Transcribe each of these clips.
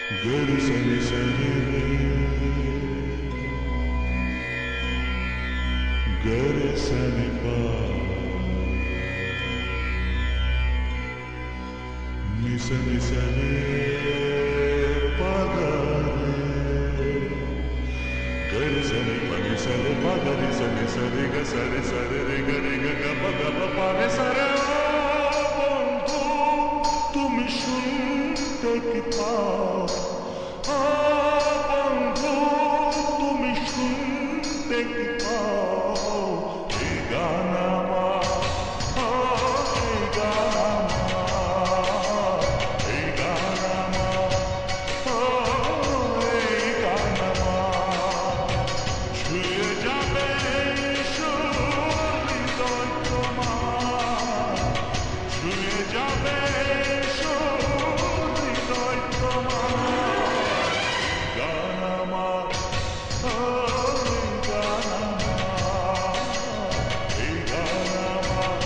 Guru Sani Sani Guru Sani Pa Ni Sani Sani Pa Guru Sani Pa Ni Sani Pa Guru Sani Sani Ga Sani Sani Re Ga Re Ga Ga Pa Ga Pa Pa Re Sa Re বন্ধু তুমি শুনতে কি পাও বন্ধু তুমি শুনতে কি পাও এই গান আমার এই গান আমার এই গান আমার এই গান আমার ছুঁয়ে যাবে হৃদয় তোমার ছুঁয়ে যাবে হৃদয় তোমার গান আমার এই গান আমার এই গান আমার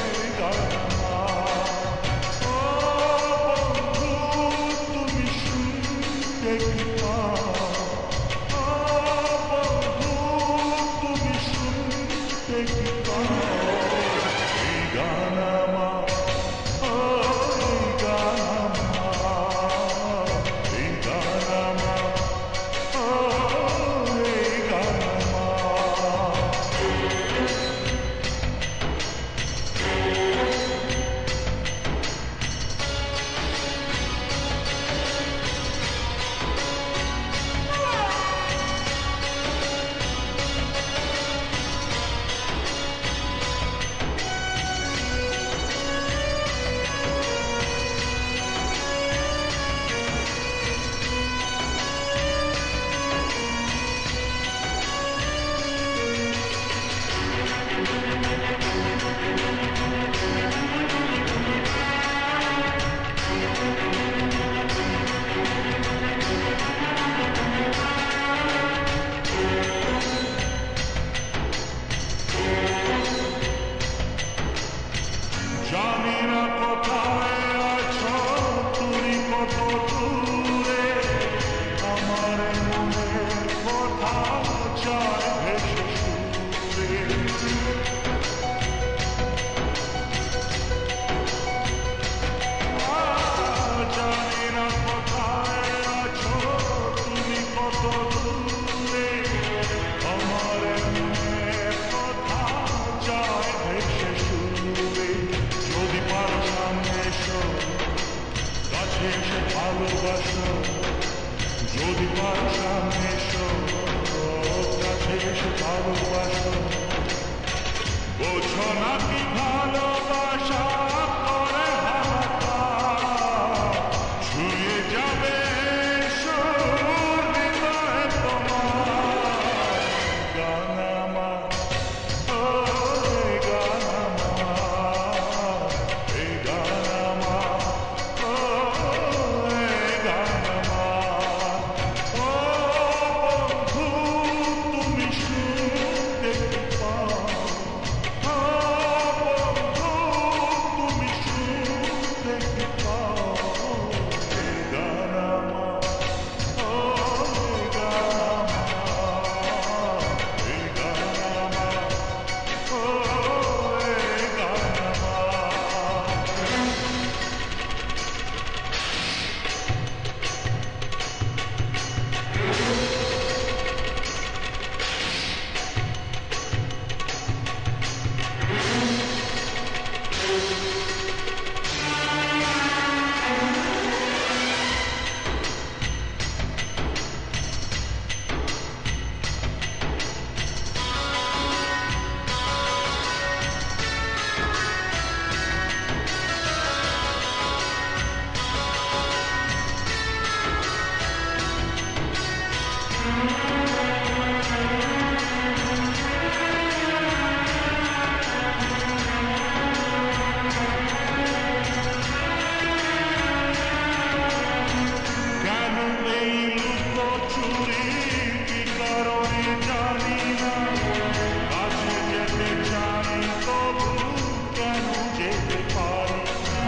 এই গান আমার বন্ধু তুমি শুনতে কি পাও বন্ধু তুমি শুনতে কি পাও এই গান আমার এই গান আমার এই গান আমার এই গান আমার জানি না কোথায় আছো তুমি কত দূরে আমার মনের কথা যায় ভেসে সুরে জানি না কোথায় আছো তুমি কত দূরে আমার মনের কথা যায় ভেসে সুরে যদি পারো সামনে এসো কাছে এসে ভালোবাসো যদি পারো সামনে এসো কাছে এসে ভালোবাসো বোঝো না কি ভালোবাসা করে হাহাকার ছুঁয়ে যাবে হৃদয় তোমার গান আমার এই গান আমার এই গান আমার এই গান আমার বন্ধু তুমি শুনতে কি পাও বন্ধু তুমি শুনতে কি পাও এই গান আমার এই গান আমার এই গান আমার এই গান আমার কেন এই লুকোচুরি কি কারণে জানি না কাছে যেতে চাই তবু কেন যেতে পারি না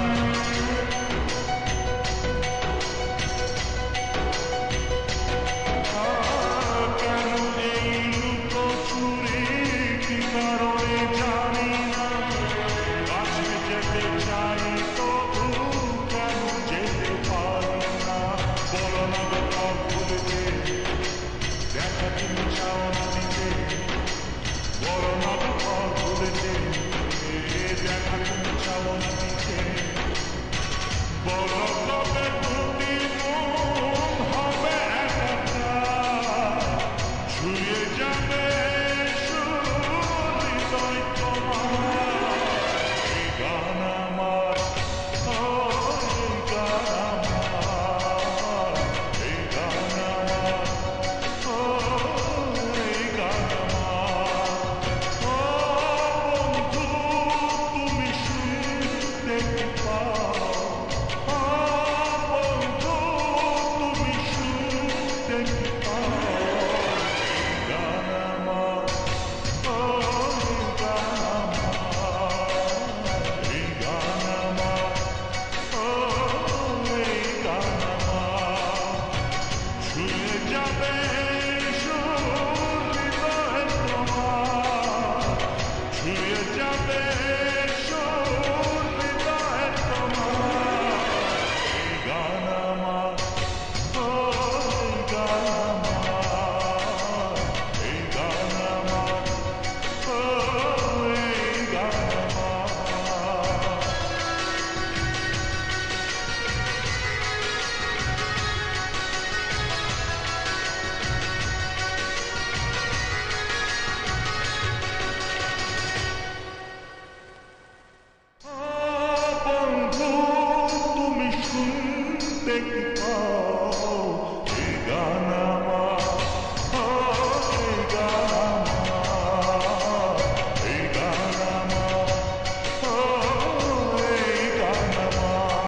দেখি